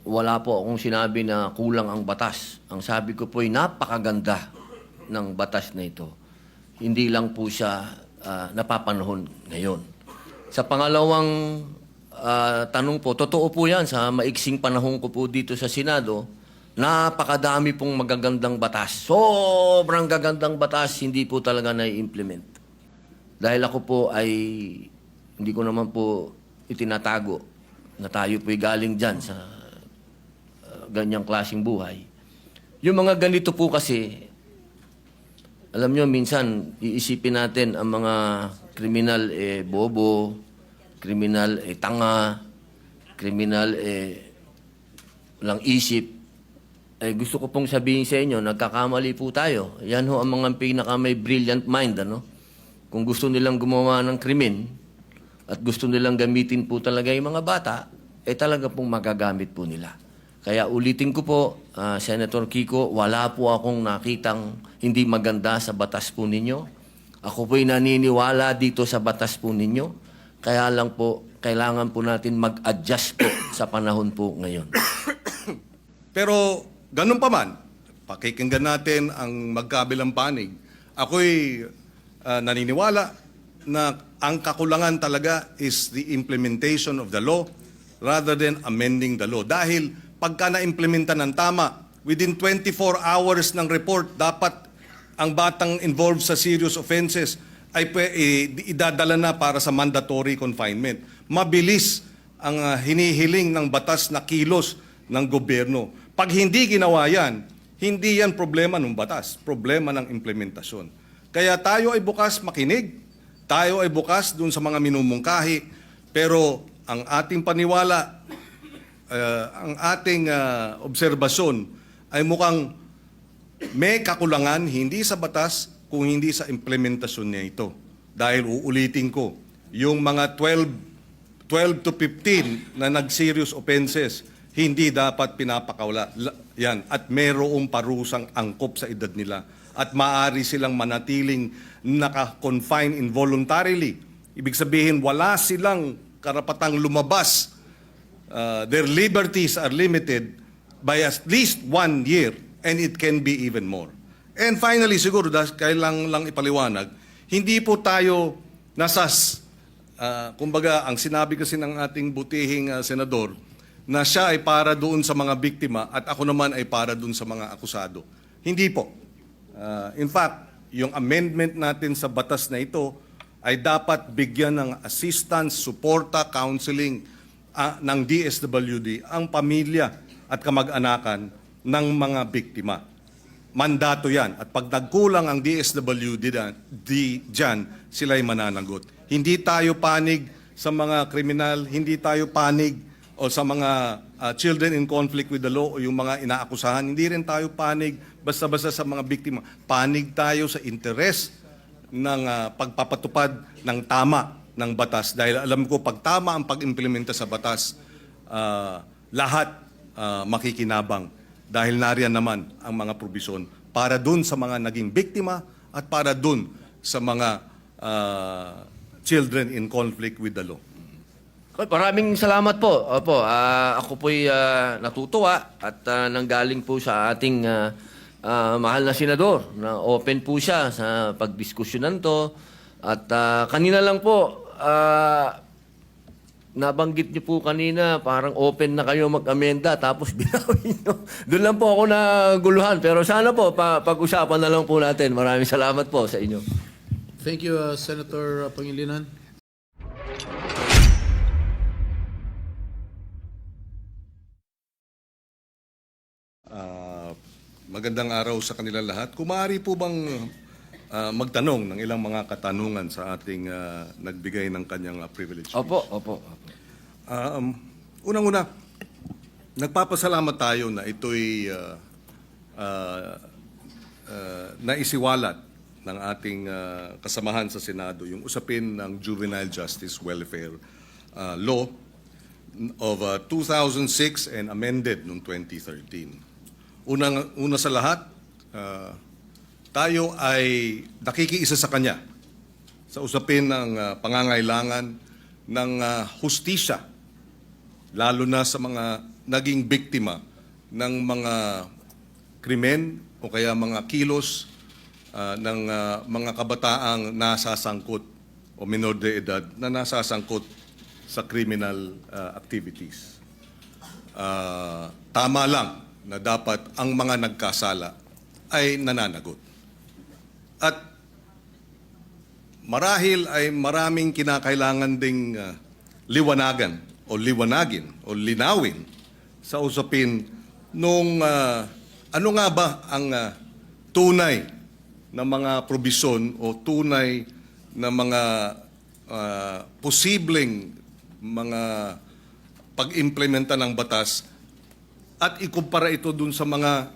wala po akong sinabi na kulang ang batas. Ang sabi ko po ay napakaganda ng batas na ito. Hindi lang po siya napapanahon ngayon. Sa pangalawang tanong po, totoo po yan sa maiksing panahon ko po dito sa Senado, napakadami pong magagandang batas. Sobrang gagandang batas, hindi po talaga na-implement. Dahil ako po ay, hindi ko naman po itinatago na tayo po'y galing dyan sa ganyang klaseng buhay. Yung mga ganito po kasi, alam nyo, minsan iisipin natin ang mga kriminal bobo, kriminal tanga, kriminal walang isip. Gusto ko pong sabihin sa inyo, nagkakamali po tayo. Yan ho ang mga pinaka may brilliant mind, ano? Kung gusto nilang gumawa ng krimen at gusto nilang gamitin po talaga yung mga bata, talaga pong magagamit po nila. Kaya ulitin ko po, Senator Kiko, wala po akong nakitang hindi maganda sa batas po ninyo. Ako po'y naniniwala dito sa batas po ninyo. Kaya lang po, kailangan po natin mag-adjust po sa panahon po ngayon. Pero ganun pa man, pakikinggan natin ang magkabilang panig. Ako'y naniniwala na ang kakulangan talaga is the implementation of the law rather than amending the law. Dahil pagka na-implementa ng tama, within 24 hours ng report, dapat ang batang involved sa serious offenses ay idadala na para sa mandatory confinement. Mabilis ang hinihiling ng batas na kilos ng gobyerno. Pag hindi ginawa yan, hindi yan problema ng batas, problema ng implementasyon. Kaya tayo ay bukas makinig, tayo ay bukas dun sa mga minumungkahi, pero ang ating paniwala, ang ating obserbasyon ay mukhang may kakulangan hindi sa batas kung hindi sa implementasyon niya ito. Dahil uulitin ko, yung mga 12 to 15 na nag-serious offenses, hindi dapat pinapakawala yan at mayroong parusang angkop sa edad nila at maaari silang manatiling naka-confine involuntarily. Ibig sabihin, wala silang karapatang lumabas. Their liberties are limited by at least 1 year and it can be even more. And finally, siguro, kailangan lang ipaliwanag, hindi po tayo nasas, kumbaga, ang sinabi kasi ng ating butihing senador, na siya ay para doon sa mga biktima at ako naman ay para doon sa mga akusado. Hindi po. In fact, yung amendment natin sa batas na ito ay dapat bigyan ng assistance, suporta, counseling ng DSWD ang pamilya at kamag-anakan ng mga biktima. Mandato yan. At pag nagkulang ang DSWD dyan, sila'y mananagot. Hindi tayo panig sa mga kriminal, hindi tayo panig o sa mga children in conflict with the law o yung mga inaakusahan. Hindi rin tayo panig basta-basta sa mga biktima. Panig tayo sa interes ng pagpapatupad ng tama ng batas. Dahil alam ko, pag tama ang pag-implementa sa batas, lahat makikinabang. Dahil nariyan naman ang mga probisyon para dun sa mga naging biktima at para dun sa mga children in conflict with the law. Maraming salamat po. Opo, ako po'y natutuwa at nanggaling po sa ating mahal na senador na open po siya sa pagdiskusyonan to. At kanina lang po, nabanggit niyo po kanina, parang open na kayo mag-amenda tapos binawin niyo. Doon lang po ako naguluhan. Pero sana po, pag-usapan na lang po natin. Maraming salamat po sa inyo. Thank you, Senator Pangilinan. Magandang araw sa kanila lahat. Kung maaari po bang magtanong ng ilang mga katanungan sa ating nagbigay ng kanyang privilege. Opo, opo. Unang-una, nagpapasalamat tayo na ito'y naisiwalat ng ating kasamahan sa Senado, yung usapin ng Juvenile Justice Welfare Law of 2006 and amended noong 2013. Una sa lahat, tayo ay nakikiisa sa Kanya sa usapin ng pangangailangan ng hustisya, lalo na sa mga naging biktima ng mga krimen o kaya mga kilos ng mga kabataang nasasangkot o minor de edad na nasasangkot sa criminal activities. Tama lang na dapat ang mga nagkasala ay nananagot. At marahil ay maraming kinakailangan ding liwanagin o linawin sa usapin nung ano nga ba ang tunay na mga probisyon o tunay na mga posibleng mga pag-implementa ng batas at ikumpara ito dun sa mga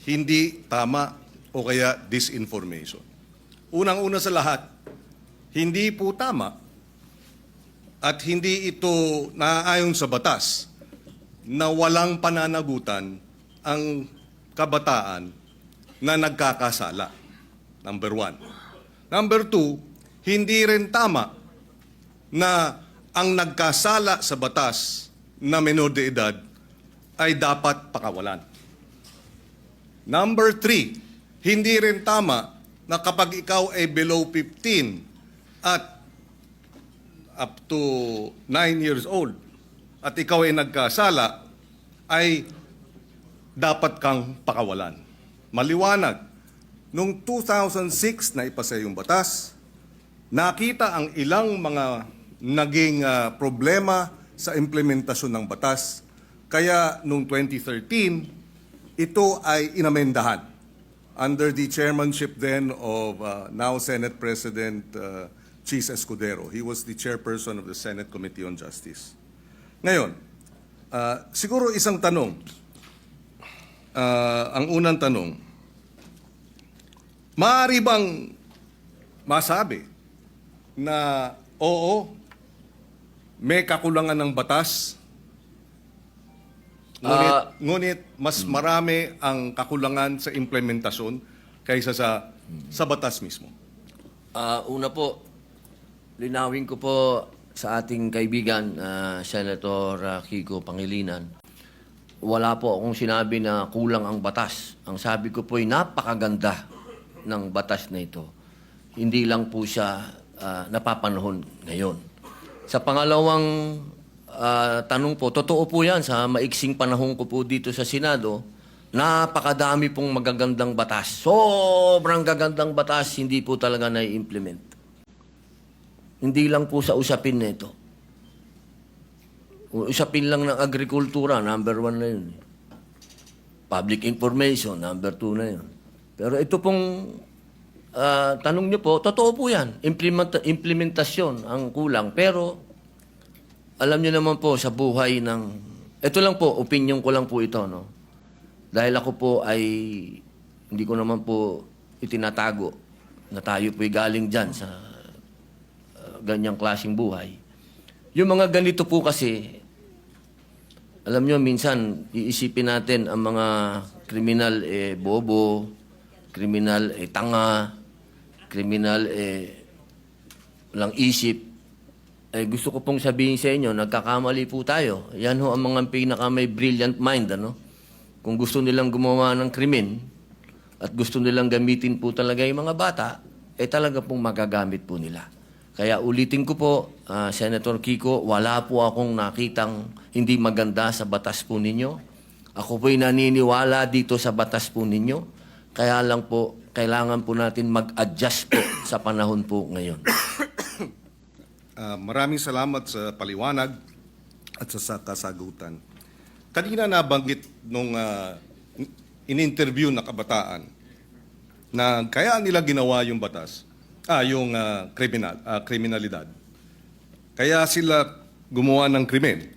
hindi tama o kaya disinformation. Unang-una sa lahat, hindi po tama at hindi ito naaayon sa batas na walang pananagutan ang kabataan na nagkakasala. Number 1. Number 2, hindi rin tama na ang nagkasala sa batas na menor de edad ay dapat pakawalan. Number 3, hindi rin tama na kapag ikaw ay below 15 at up to 9 years old at ikaw ay nagkasala, ay dapat kang pakawalan. Maliwanag, noong 2006 na ipasa yung batas, nakita ang ilang mga naging problema sa implementasyon ng batas. Kaya noong 2013, ito ay inamendahan under the chairmanship then of now Senate President Chis Escudero. He was the chairperson of the Senate Committee on Justice. Ngayon, siguro isang tanong. Ang unang tanong, maaari bang masabi na oo, may kakulangan ng batas, ngunit mas marami ang kakulangan sa implementasyon kaysa sa batas mismo? Una po, linawin ko po sa ating kaibigan, Senator Kiko Pangilinan, wala po akong sinabi na kulang ang batas. Ang sabi ko po ay napakaganda ng batas na ito. Hindi lang po siya napapanahon ngayon. Sa pangalawang tanong po, totoo po yan sa maiksing panahon ko po dito sa Senado, napakadami pong magagandang batas. Sobrang gagandang batas, hindi po talaga na-implement. Hindi lang po sa usapin na ito. Usapin lang ng agrikultura, number 1 na yun. Public information, number 2 na yun. Pero ito pong tanong niyo po, totoo po yan. Implementasyon ang kulang. Pero alam niyo naman po sa buhay ng... Ito lang po, opinion ko lang po ito. No? Dahil ako po ay hindi ko naman po itinatago na tayo po'y galing dyan sa ganyang klaseng buhay. Yung mga ganito po kasi, alam nyo, minsan iisipin natin ang mga kriminal bobo, kriminal tanga, kriminal walang isip. Gusto ko pong sabihin sa inyo, nagkakamali po tayo. Yan ho ang mga pinaka may brilliant mind, ano? Kung gusto nilang gumawa ng krimen at gusto nilang gamitin po talaga yung mga bata, talaga pong magagamit po nila. Kaya ulitin ko po, Senator Kiko, wala po akong nakitang hindi maganda sa batas po ninyo. Ako po'y naniniwala dito sa batas po ninyo. Kaya lang po, kailangan po natin mag-adjust po sa panahon po ngayon. Maraming salamat sa paliwanag at sa kasagutan. Kanina nabanggit nung in-interview na kabataan na kaya nila ginawa yung batas, yung kriminalidad. Kaya sila gumawa ng krimen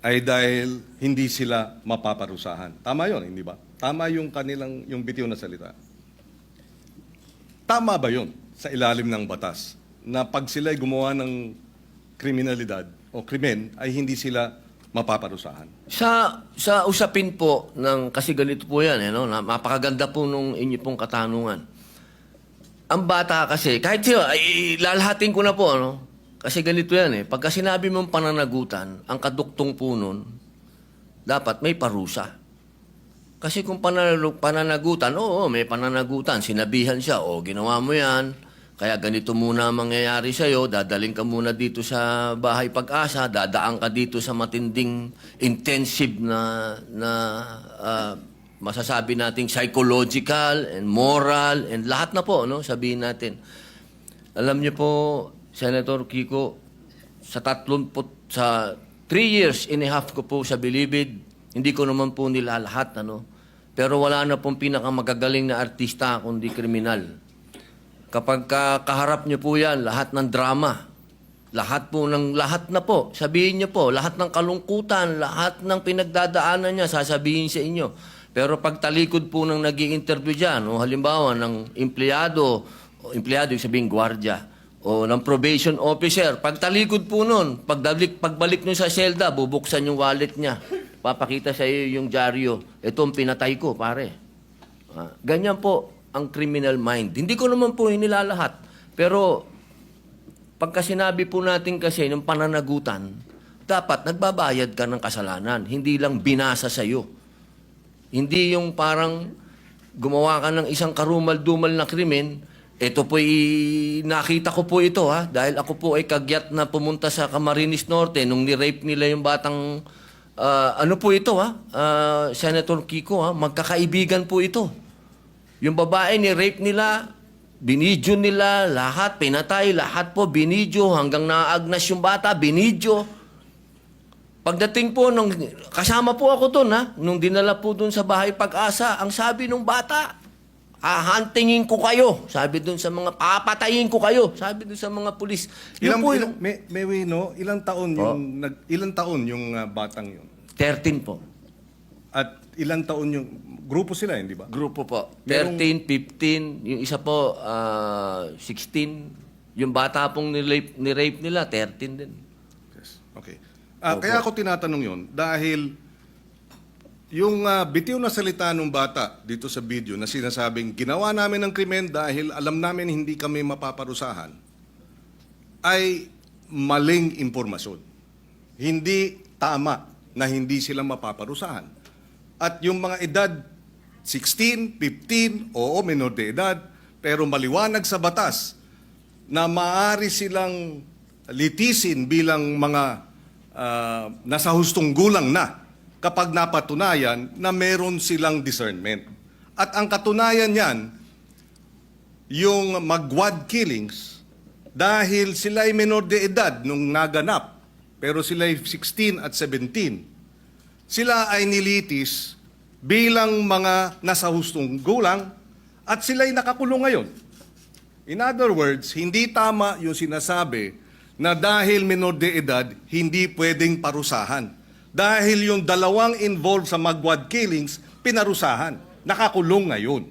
ay dahil hindi sila mapaparusahan. Tama yon, hindi ba? Tama yung kanilang, yung bitiw na salita. Tama ba yon sa ilalim ng batas na pag sila gumawa ng kriminalidad o krimen ay hindi sila mapaparusahan? Sa usapin po ng, kasi ganito po yan, no? Napakaganda po nung inyo pong katanungan. Ang bata kasi, kahit siya, lalahatin ko na po, Kasi ganito yan Pagka sinabi mong pananagutan, ang kaduktong po nun, dapat may parusa. Kasi kung pananagutan, oo, may pananagutan. Sinabihan siya, ginawa mo yan, kaya ganito muna ang mangyayari sa'yo, dadaling ka muna dito sa Bahay Pag-asa, dadaan ka dito sa matinding intensive masasabi nating psychological and moral and lahat na po, no? Sabihin natin. Alam niyo po, Senator Kiko, sa 3 years and a half ko po sa Bilibid, hindi ko naman po nila lahat, ano? Pero wala na pong pinakamagagaling na artista kundi kriminal. Kapag kaharap niyo po yan, lahat ng drama, lahat na po, sabihin niyo po, lahat ng kalungkutan, lahat ng pinagdadaanan niya, sasabihin sa inyo. Pero pag talikod po ng nag-i-interview dyan, o halimbawa ng empleyado yung sabihin gwardiya, o ng probation officer, pag talikod po nun, pagbalik nyo sa selda, bubuksan yung wallet niya. Papakita sa iyo yung dyaryo. Ito ang pinatay ko, pare. Ganyan po ang criminal mind. Hindi ko naman po inilalahat. Pero pagka sinabi po natin kasi ng pananagutan, dapat nagbabayad ka ng kasalanan. Hindi lang binasa sa iyo. Hindi yung parang gumawa ka ng isang karumal-dumal na krimen. Ito po nakita ko po ito dahil ako po ay kagyat na pumunta sa Camarines Norte nung ni-rape nila yung batang ano po ito Senator Kiko magkakaibigan po ito. Yung babae ni-rape nila, binidyo nila, lahat pinatay, lahat po binidyo hanggang naagnas yung bata, binidyo. Pagdating po kasama po ako doon nung dinala po doon sa Bahay Pag-asa, ang sabi nung bata, hahantingin ko kayo. Sabi doon sa mga, papatayin ko kayo. Sabi doon sa mga pulis. Ilang taon yung batang yun? 13 po. At ilang taon yung grupo sila, hindi ba? Grupo po. 13, 15. Yung isa po, 16. Yung bata pong ni-rape nila, 13 din. Yes. Okay. Kaya ako tinatanong yun dahil yung bitiw na salita ng bata dito sa video na sinasabing ginawa namin ng krimen dahil alam namin hindi kami mapaparusahan ay maling impormasyon. Hindi tama na hindi sila mapaparusahan. At yung mga edad 16, 15, oo, menor de edad, pero maliwanag sa batas na maaari silang litisin bilang mga nasa hustong gulang na kapag napatunayan na meron silang discernment. At ang katunayan niyan, yung magwad killings, dahil sila ay menor de edad nung naganap, pero sila ay 16 at 17, sila ay nilitis bilang mga nasa hustong gulang at sila ay nakakulong ngayon. In other words, hindi tama yung sinasabi na dahil menor de edad, hindi pwedeng parusahan. Dahil yung dalawang involved sa magwad killings, pinarusahan. Nakakulong ngayon.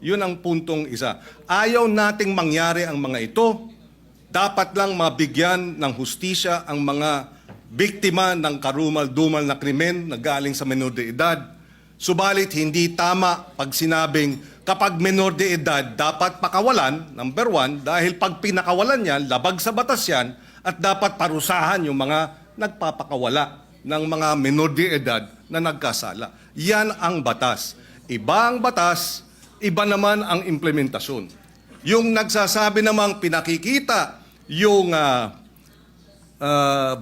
Yun ang puntong isa. Ayaw nating mangyari ang mga ito. Dapat lang mabigyan ng hustisya ang mga biktima ng karumal-dumal na krimen na galing sa menor de edad. Subalit hindi tama pag sinabing kapag menor de edad dapat pakawalan, number 1, dahil pag pinakawalan yan, labag sa batas yan, at dapat parusahan yung mga nagpapakawala ng mga menor de edad na nagkasala. Yan ang batas. Iba ang batas, iba naman ang implementasyon. Yung nagsasabi namang pinakikita yung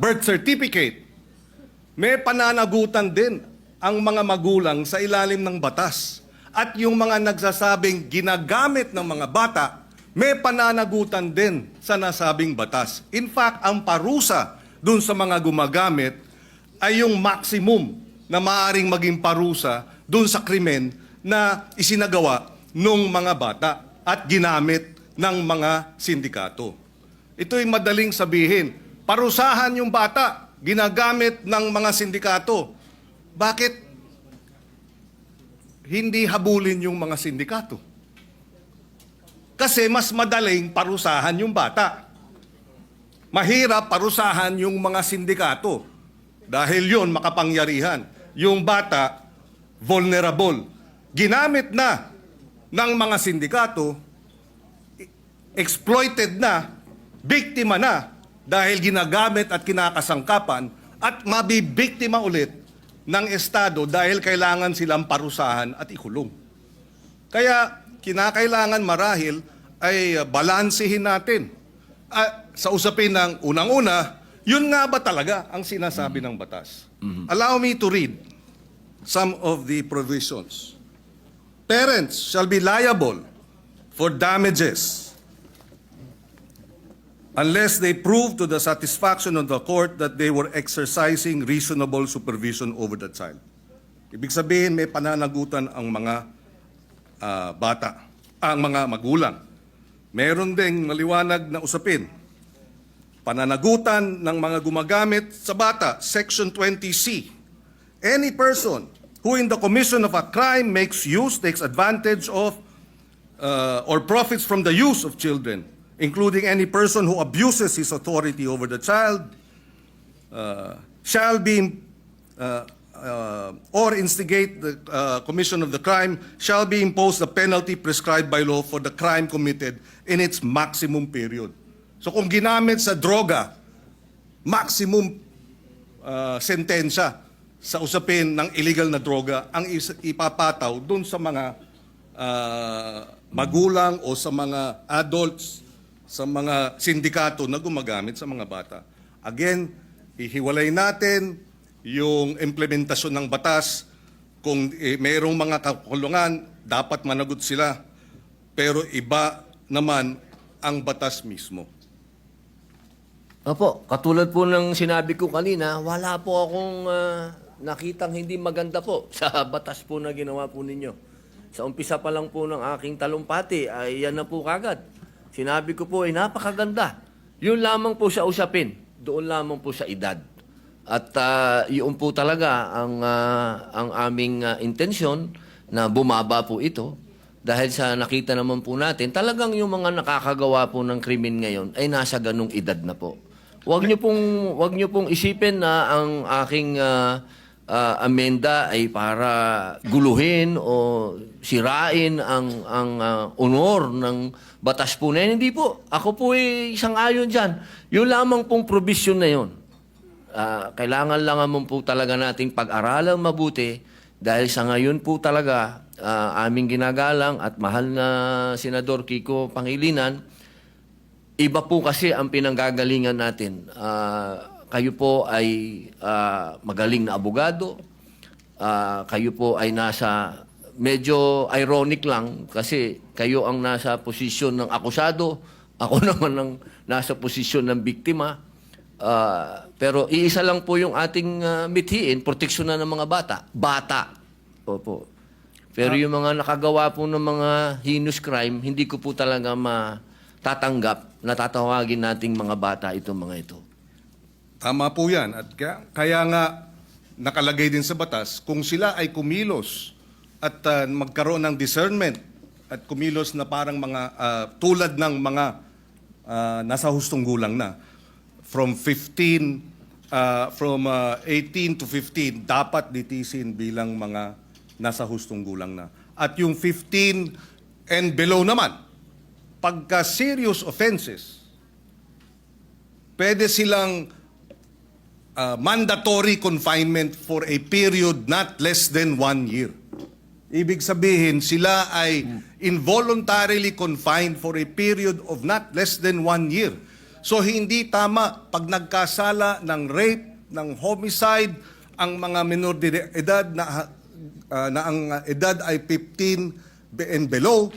birth certificate, may pananagutan din ang mga magulang sa ilalim ng batas. At yung mga nagsasabing ginagamit ng mga bata, may pananagutan din sa nasabing batas. In fact, ang parusa dun sa mga gumagamit ay yung maximum na maaaring maging parusa dun sa krimen na isinagawa ng mga bata at ginamit ng mga sindikato. Ito'y madaling sabihin. Parusahan yung bata, ginagamit ng mga sindikato. Bakit hindi habulin yung mga sindikato? Kasi mas madaling parusahan yung bata. Mahirap parusahan yung mga sindikato. Dahil yun makapangyarihan. Yung bata, vulnerable. Ginamit na ng mga sindikato, exploited na, biktima na, dahil ginagamit at kinakasangkapan, at mabibiktima ulit ng Estado dahil kailangan silang parusahan at ikulong. Kaya kinakailangan marahil ay balansehin natin. Sa usapin ng unang-una, yun nga ba talaga ang sinasabi ng batas? Allow me to read some of the provisions. Parents shall be liable for damages unless they prove to the satisfaction of the court that they were exercising reasonable supervision over the child. Ibig sabihin, may pananagutan ang mga bata, ang mga magulang. Meron ding maliwanag na usapin. Pananagutan ng mga gumagamit sa bata, Section 20C. Any person who in the commission of a crime makes use, takes advantage of, or profits from the use of children, including any person who abuses his authority over the child, shall be, or instigate the commission of the crime, shall be imposed the penalty prescribed by law for the crime committed in its maximum period. So kung ginamit sa droga, maximum sentensya sa usapin ng illegal na droga ang ipapataw dun sa mga magulang o sa mga adults, sa mga sindikato na gumagamit sa mga bata. Again, ihiwalay natin yung implementasyon ng batas. Kung mayroong mga kakulungan, dapat managot sila. Pero iba naman ang batas mismo. Opo, katulad po ng sinabi ko kanina, wala po akong nakitang hindi maganda po sa batas po na ginawa po ninyo. Sa umpisa pa lang po ng aking talumpati, ay yan na po kagad. Sinabi ko po ay napakaganda. Yun lamang po sa usapin. Doon lamang po sa edad. At yun po talaga ang aming intensyon na bumaba po ito. Dahil sa nakita naman po natin, talagang yung mga nakakagawa po ng krimen ngayon ay nasa ganung edad na po. Huwag niyo pong isipin na ang aking amenda ay para guluhin o sirain ang honor ng batas po na yun. Hindi po. Ako po ay isang ayon dyan. Yung lamang pong provision na yun. Kailangan lang naman po talaga nating pag-aralan mabuti dahil sa ngayon po talaga aming ginagalang at mahal na Senador Kiko Pangilinan, iba po kasi ang pinanggagalingan natin. Kayo po ay magaling na abogado. Kayo po ay nasa, medyo ironic lang kasi kayo ang nasa posisyon ng akusado. Ako naman ang nasa posisyon ng biktima. Pero iisa lang po yung ating mithiin, proteksyon na ng mga bata. Bata. Opo. Pero yung mga nakagawa po ng mga heinous crime, hindi ko po talaga matatanggap na tatawagin nating mga bata itong mga ito. Tama po yan. At kaya nga nakalagay din sa batas, kung sila ay kumilos at magkaroon ng discernment at kumilos na parang mga tulad ng mga nasa hustong gulang na, from 18 to 15, dapat litisin bilang mga nasa hustong gulang na. At yung 15 and below naman, pagka serious offenses, pwede silang mandatory confinement for a period not less than 1 year. Ibig sabihin, sila ay involuntarily confined for a period of not less than 1 year. So hindi tama pag nagkasala ng rape, ng homicide, ang mga minor de edad na ang edad ay 15 and below,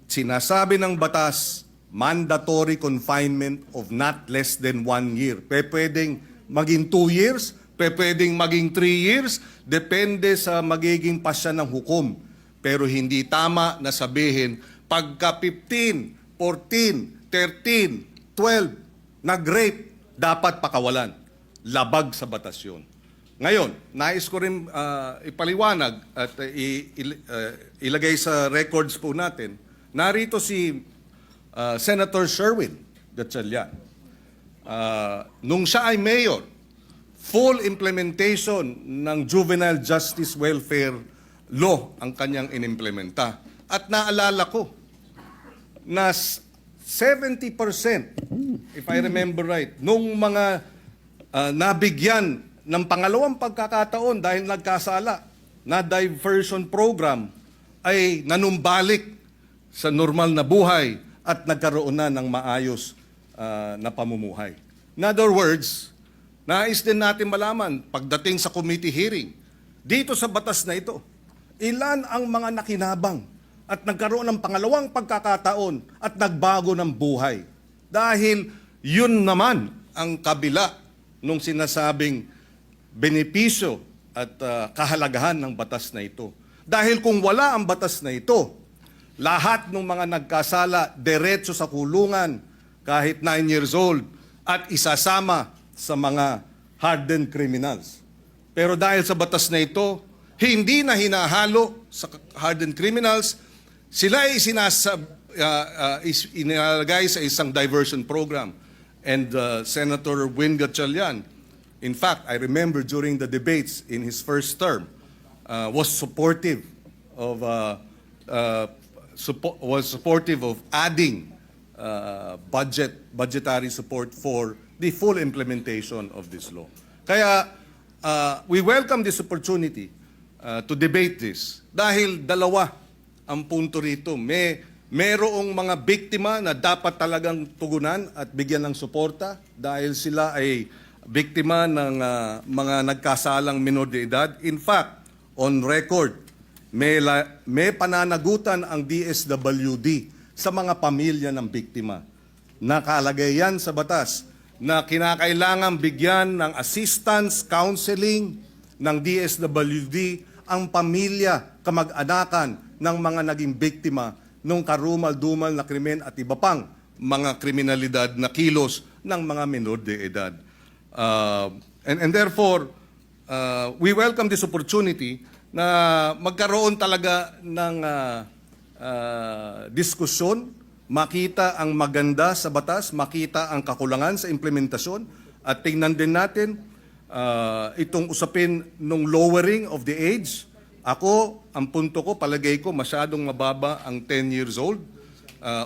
sinasabi ng batas, mandatory confinement of not less than 1 year. Pwedeng maging 2 years, pwedeng maging 3 years, depende sa magiging pasya ng hukom. Pero hindi tama na sabihin, pagka 15, 14, 13, 12, nag-rape, dapat pakawalan. Labag sa batas yun. Ngayon, nais ko rin ipaliwanag at ilagay sa records po natin, narito si Senator Sherwin Gatchalian. Nung siya ay mayor, full implementation ng Juvenile Justice Welfare Law ang kanyang inimplementa. At naalala ko na 70%, if I remember right, nung mga nabigyan ng pangalawang pagkakataon dahil nagkasala na diversion program ay nanumbalik sa normal na buhay at nagkaroon na ng maayos na pamumuhay. In other words, nais din natin malaman pagdating sa committee hearing, dito sa batas na ito, ilan ang mga nakinabang at nagkaroon ng pangalawang pagkakataon at nagbago ng buhay. Dahil yun naman ang kabila nung sinasabing benepisyo at kahalagahan ng batas na ito. Dahil kung wala ang batas na ito, lahat ng mga nagkasala, diretso sa kulungan, kahit 9 years old, at isasama sa mga hardened criminals. Pero dahil sa batas na ito, hindi na hinahalo sa hardened criminals, sila ay inilagay sa isang diversion program. And Senator Win Gatchalian, in fact, I remember during the debates in his first term, was supportive of adding budgetary support for the full implementation of this law. Kaya we welcome this opportunity to debate this dahil dalawa ang punto rito. Merong mga biktima na dapat talagang tugunan at bigyan ng suporta dahil sila ay biktima ng mga nagkasalang minor de edad. In fact, on record, may pananagutan ang DSWD sa mga pamilya ng biktima. Nakalagay yan sa batas na kinakailangan bigyan ng assistance, counseling ng DSWD ang pamilya, kamag-anakan ng mga naging biktima ng karumal-dumal na krimen at iba pang mga kriminalidad na kilos ng mga minor de edad. And therefore, we welcome this opportunity na magkaroon talaga ng diskusyon, makita ang maganda sa batas, makita ang kakulangan sa implementasyon, at tingnan din natin itong usapin ng lowering of the age. Ako, ang punto ko, palagay ko, masyadong mababa ang 10 years old.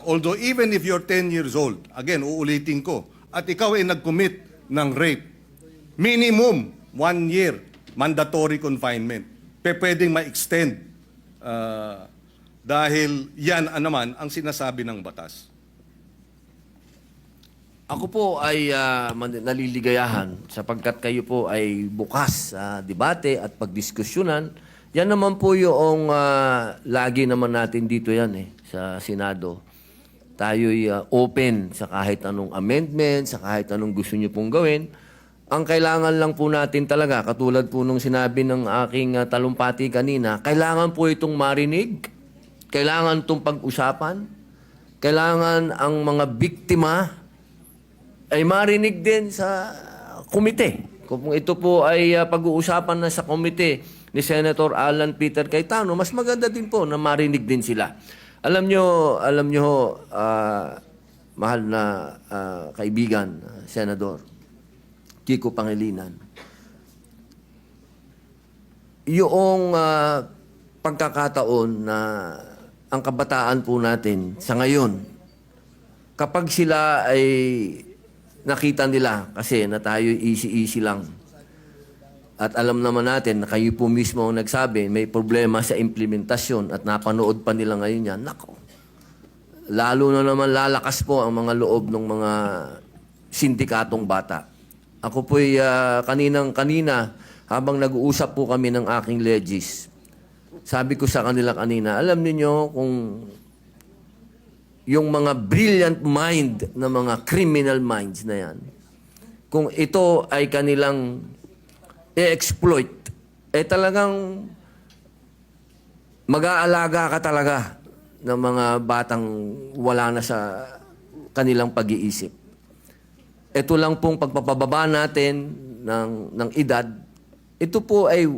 Although even if you're 10 years old, again, uulitin ko, at ikaw ay nag-commit ng rape, minimum 1 year mandatory confinement. Pwedeng ma-extend dahil yan naman ang sinasabi ng batas. Ako po ay naliligayahan sapagkat kayo po ay bukas sa debate at pagdiskusyonan. Yan naman po yung lagi naman natin dito yan sa Senado. Tayo'y open sa kahit anong amendment, sa kahit anong gusto nyo pong gawin. Ang kailangan lang po natin talaga, katulad po nung sinabi ng aking talumpati kanina, kailangan po itong marinig, kailangan itong pag-usapan, kailangan ang mga biktima ay marinig din sa komite. Kung ito po ay pag-uusapan na sa komite ni Senator Alan Peter Cayetano, mas maganda din po na marinig din sila. Alam nyo, mahal na kaibigan, Senador Kiko Pangilinan, yung pagkakataon na ang kabataan po natin sa ngayon, kapag sila ay nakita nila kasi na tayo easy-easy lang, at alam naman natin na kayo po mismo ang nagsabi, may problema sa implementasyon at napanood pa nila ngayon yan, nako, lalo na naman lalakas po ang mga loob ng mga sindikatong bata. Ako po'y kanina, habang nag-uusap po kami ng aking legis, sabi ko sa kanila kanina, alam niyo kung yung mga brilliant mind na mga criminal minds na yan, kung ito ay kanilang i-exploit, talagang mag-aalaga ka talaga ng mga batang wala na sa kanilang pag-iisip. Ito lang pong pagpapababa natin ng edad, ito po ay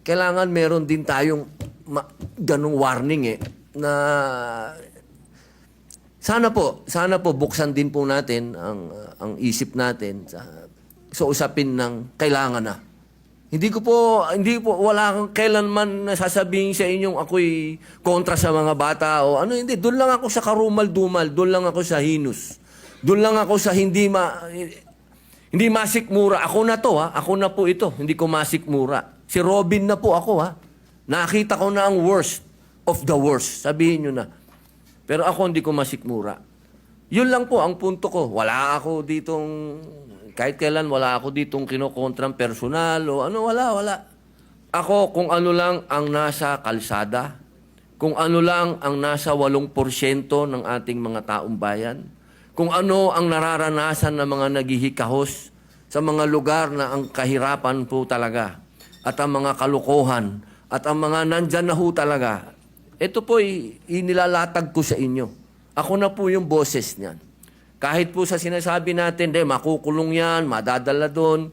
kailangan meron din tayong ganung warning na sana po buksan din po natin ang isip natin sa usapin ng kailangan na. Hindi po wala kang kailanman nasasabihin sa inyong ako'y kontra sa mga bata o hindi. Doon lang ako sa karumal-dumal, doon lang ako sa hinus. Doon lang ako sa hindi Hindi masikmura. Ako na to, ha? Ako na po ito. Hindi ko masikmura. Si Robin na po ako, ha? Nakita ko na ang worst of the worst. Sabihin nyo na. Pero ako hindi ko masikmura. Yun lang po ang punto ko. Wala ako ditong, kahit kailan wala ako ditong kinokontrang personal o ano, wala. Ako kung ano lang ang nasa kalsada, kung ano lang ang nasa 8% ng ating mga taong bayan, kung ano ang nararanasan ng mga naghihikahos sa mga lugar na ang kahirapan po talaga at ang mga kalukuhan at ang mga nandyan na ho talaga. Ito po inilalatag ko sa inyo. Ako na po yung boses niyan. Kahit po sa sinasabi natin, makukulong yan, madadala doon.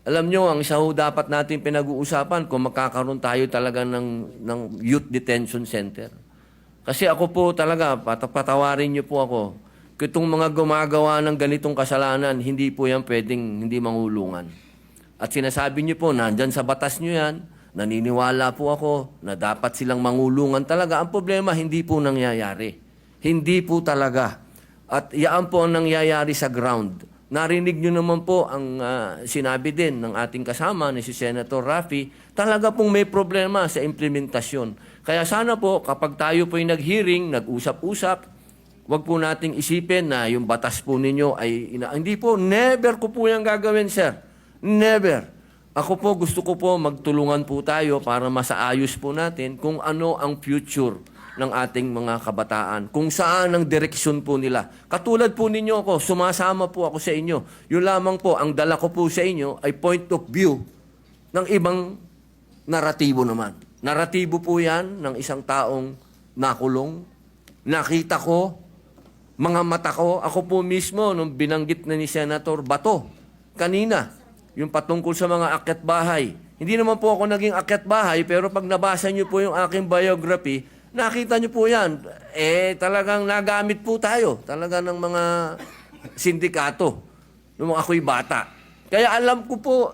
Alam nyo, ang isa ho dapat natin pinag-uusapan kung magkakaroon tayo talaga ng youth detention center. Kasi ako po talaga, patawarin nyo po ako, kung itong mga gumagawa ng ganitong kasalanan, hindi po yan pwedeng hindi mangulungan. At sinasabi nyo po, nandyan sa batas nyo yan, naniniwala po ako na dapat silang mangulungan talaga. Ang problema, hindi po nangyayari. Hindi po talaga. At yaan po ang nangyayari sa ground. Narinig nyo naman po ang sinabi din ng ating kasama ni si Senator Raffy, talaga pong may problema sa implementasyon. Kaya sana po kapag tayo po'y nag-hearing, nag-usap-usap, wag po nating isipin na yung batas po ninyo ay hindi po, never ko po yung gagawin, sir. Never. Ako po, gusto ko po magtulungan po tayo para masaayos po natin kung ano ang future ng ating mga kabataan, kung saan ang direksyon po nila. Katulad po ninyo ako, sumasama po ako sa inyo. Yun lamang po, ang dala ko po sa inyo ay point of view ng ibang naratibo naman. Naratibo po yan ng isang taong nakulong. Nakita ko, mga mata ko, ako po mismo, nung binanggit na ni Senator Bato, kanina, yung patungkol sa mga akyat bahay. Hindi naman po ako naging akyat bahay, pero pag nabasa niyo po yung aking biography, nakita niyo po yan. Talagang nagamit po tayo. Talaga ng mga sindikato. Nung ako'y bata. Kaya alam ko po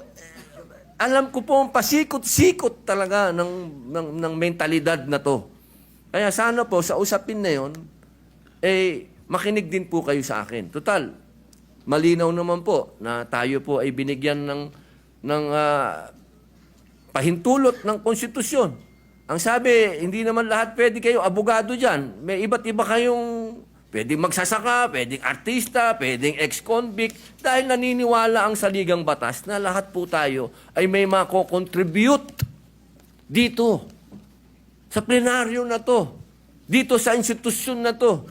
ang pasikot-sikot talaga ng mentalidad na to. Kaya sana po, sa usapin na yon, makinig din po kayo sa akin. Total, malinaw naman po na tayo po ay binigyan ng pahintulot ng konstitusyon. Ang sabi, hindi naman lahat pwede kayo abogado dyan. May iba't iba kayong pwedeng magsasaka, pwedeng artista, pwedeng ex-convict. Dahil naniniwala ang saligang batas na lahat po tayo ay may mako-contribute dito. Sa plenaryo na to. Dito sa institusyon na to.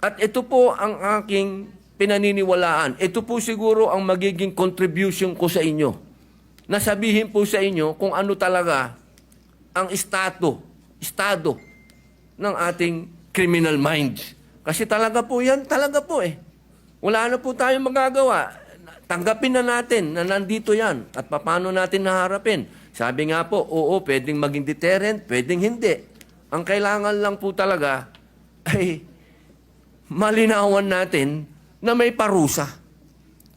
At ito po ang aking pinaniniwalaan. Ito po siguro ang magiging contribution ko sa inyo. Nasabihin po sa inyo kung ano talaga ang estado ng ating criminal mind. Kasi talaga po yan, talaga po Wala na po tayong magagawa. Tanggapin na natin na nandito yan at paano natin naharapin. Sabi nga po, oo, pwedeng maging deterrent, pwedeng hindi. Ang kailangan lang po talaga ay malinawan natin na may parusa.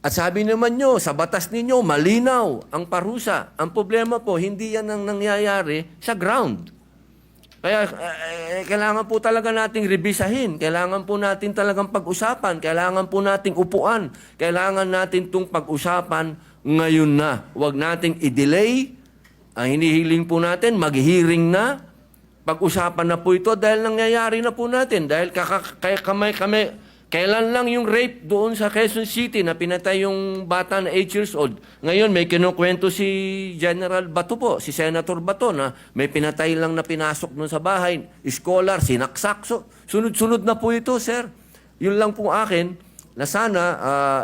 At sabi naman nyo, sa batas ninyo, malinaw ang parusa. Ang problema po, hindi yan ang nangyayari sa ground. Kaya kailangan po talaga nating rebisahin. Kailangan po natin talagang pag-usapan. Kailangan po nating upuan. Kailangan natin itong pag-usapan ngayon na. Huwag nating i-delay. Ang hinihiling po natin, mag-hearing na. Pag-usapan na po ito dahil nangyayari na po natin. Dahil kailan lang yung rape doon sa Quezon City na pinatay yung bata na 8 years old. Ngayon may kinukwento si General Bato po, si Senator Bato na may pinatay lang na pinasok doon sa bahay. Scholar, sinaksak. So, sunod-sunod na po ito, sir. Yun lang po akin na sana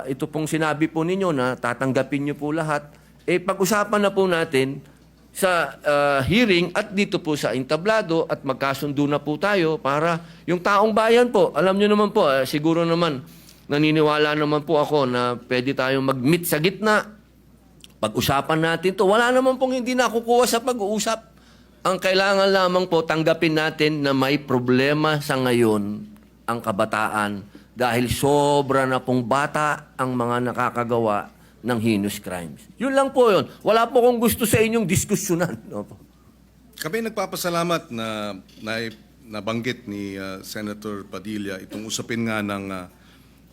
ito pong sinabi po ninyo na tatanggapin nyo po lahat. Pag-usapan na po natin sa hearing at dito po sa entablado at magkasundo na po tayo para yung taong bayan po, alam nyo naman po, siguro naman naniniwala naman po ako na pwede tayong mag-meet sa gitna. Pag-usapan natin to. Wala naman pong hindi nakukuha sa pag-uusap. Ang kailangan lamang po tanggapin natin na may problema sa ngayon ang kabataan dahil sobra na pong bata ang mga nakakagawa ng heinous crimes. Yun lang po yun. Wala po kong gusto sa inyong diskusyonan. Opo. Kami nagpapasalamat na nabanggit ni Senator Padilla itong usapin nga ng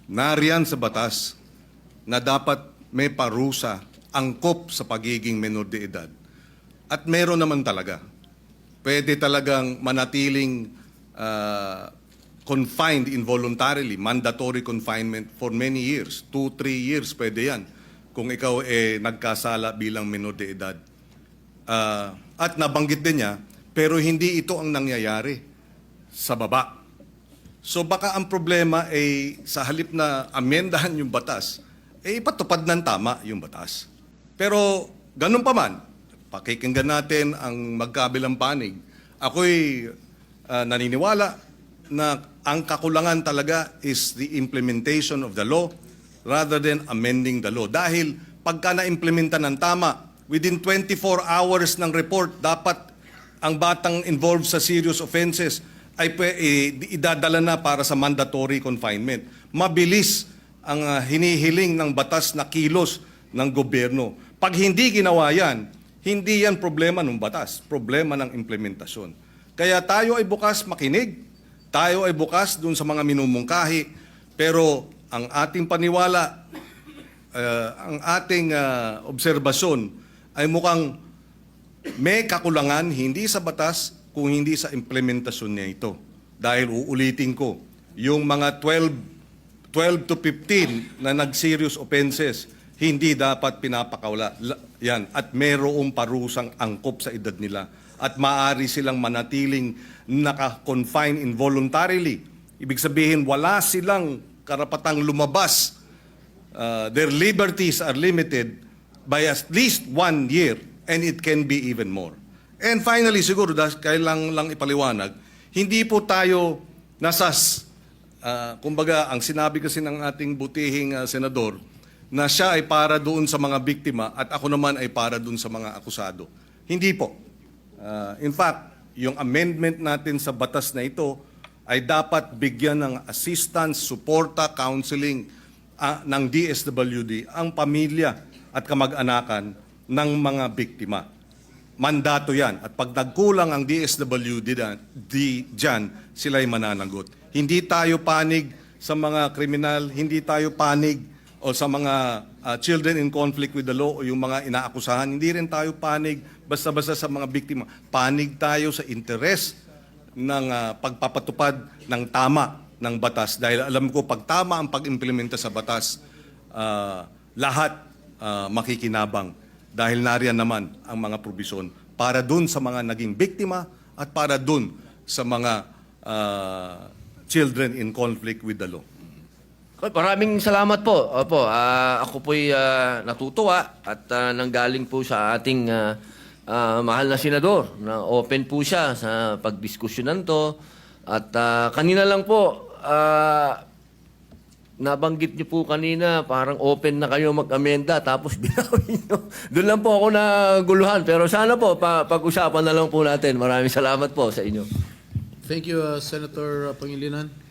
nariyan sa batas na dapat may parusa, angkop sa pagiging menor de edad. At meron naman talaga. Pwede talagang manatiling confined involuntarily, mandatory confinement for many years. 2-3 years pwede yan kung ikaw nagkasala bilang menor de edad. At nabanggit din niya, pero hindi ito ang nangyayari sa baba. So baka ang problema ay sa halip na amendahan yung batas, ipatupad ng tama yung batas. Pero ganun pa man, pakikinggan natin ang magkabilang panig. Ako'y naniniwala na ang kakulangan talaga is the implementation of the law rather than amending the law. Dahil pagka na-implementa ng tama, within 24 hours ng report, dapat ang batang involved sa serious offenses ay idadala na para sa mandatory confinement. Mabilis ang hinihiling ng batas na kilos ng gobyerno. Pag hindi ginawa yan, hindi yan problema ng batas, problema ng implementasyon. Kaya tayo ay bukas makinig, tayo ay bukas dun sa mga minumungkahi, pero ang ating paniwala, ang ating obserbasyon ay mukhang may kakulangan hindi sa batas kung hindi sa implementasyon niya ito. Dahil uulitin ko, yung mga 12 to 15 na nag-serious offenses, hindi dapat pinapakawala yan at mayroong parusang angkop sa edad nila at maaari silang manatiling naka-confine involuntarily. Ibig sabihin, wala silang karapatang lumabas. Their liberties are limited by at least 1 year and it can be even more. And finally, siguro, kailangan lang ipaliwanag, hindi po tayo nasas, kumbaga, ang sinabi kasi ng ating butihing senador, na siya ay para doon sa mga biktima at ako naman ay para doon sa mga akusado. Hindi po. In fact, yung amendment natin sa batas na ito ay dapat bigyan ng assistance, suporta, counseling ng DSWD ang pamilya at kamag-anakan ng mga biktima. Mandato yan. At pag nagkulang ang DSWD dyan, sila'y mananagot. Hindi tayo panig sa mga kriminal, hindi tayo panig o sa mga children in conflict with the law o yung mga inaakusahan. Hindi rin tayo panig basta-basta sa mga biktima. Panig tayo sa interes ng pagpapatupad ng tama ng batas. Dahil alam ko, pag tama ang pag-implementa sa batas, lahat makikinabang. Dahil nariyan naman ang mga probisyon para dun sa mga naging biktima at para dun sa mga children in conflict with the law. Maraming salamat po. Opo, ako po'y natutuwa at nanggaling po sa ating mahal na senador na open po siya sa pagdiskusyonan to. At kanina lang po, nabanggit niyo po kanina, parang open na kayo mag-amenda tapos binawin niyo. Doon lang po ako naguluhan. Pero sana po, pag-usapan na lang po natin. Maraming salamat po sa inyo. Thank you, Senator Pangilinan.